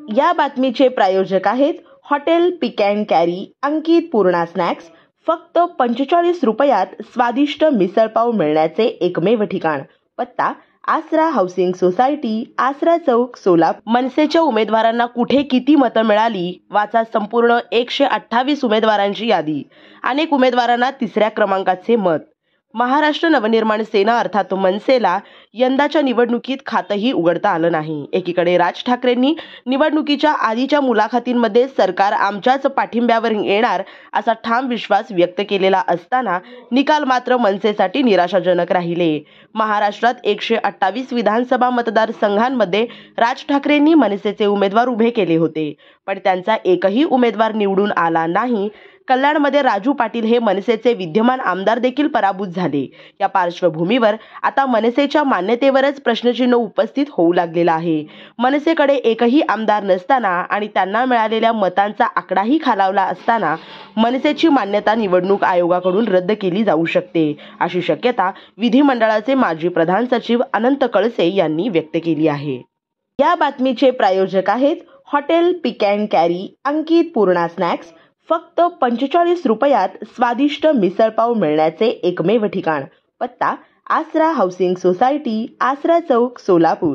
या बातमीचे प्रायोजक आहेत hotel pick and carry Ankit Purna snacks. फक्त 45 रुपयात स्वादिष्ट मिसळपाव मिळण्याचे एकमेव ठिकाण। पत्ता आसरा हाऊसिंग सोसायटी, आसरा चौक, सोलापूर। मनसेच्या उमेदवारांना कुठे किती मतं मिळाली वाचा संपूर्ण 128 उमेदवारांची यादी। अनेक उमेदवारांना तिसऱ्या क्रमांकाचे मत। महाराष्ट्र नवनिर्माण सेना अर्थात मनसेला यंदाच्या निवडणुकीत खातही उघडता आलं नाही। एकीकडे राज ठाकरेंनी निवडणुकीच्या आधीच्या मुलाखतींमध्ये सरकार आमच्याच पाठिंब्यावर येणार असा ठाम विश्वास व्यक्त केलेला असताना निकाल मात्र मनसेसाठी निराशाजनक राहिले। महाराष्ट्रात 128 विधानसभा मतदारसंघांमध्ये राज ठाकरेंनी मनसेचे उमेदवार उभे केले होते, पण त्यांचा एकही उमेदवार निवडून आला नाही। कल्याणमध्ये राजू पाटील हे मनसेचे विद्यमान आमदार देखील पराभूत झाले। या पार्श्वभूमीवर आता मनसेच्या मान्यतेवरच प्रश्नचिन्ह उपस्थित होऊ लागलेला आहे। मनसेकडे एकही आमदार नसताना आणि त्यांना मिळालेल्या मतांचा आकडाही खालावला असताना मनसेची मान्यता निवडणूक आयोगाकडून रद्द केली जाऊ शकते, अशी शक्यता विधिमंडळाचे माजी प्रधान सचिव अनंत कळसे यांनी व्यक्त केली आहे। या बातमीचे प्रायोजक आहेत hotel pick and carry Ankit Purna snacks. फक्त 45 रुपयात स्वादिष्ट मिसळपाव मिळण्याचे एकमेव ठिकाण। पत्ता आसरा हाऊसिंग सोसायटी, आसरा चौक, सोलापूर।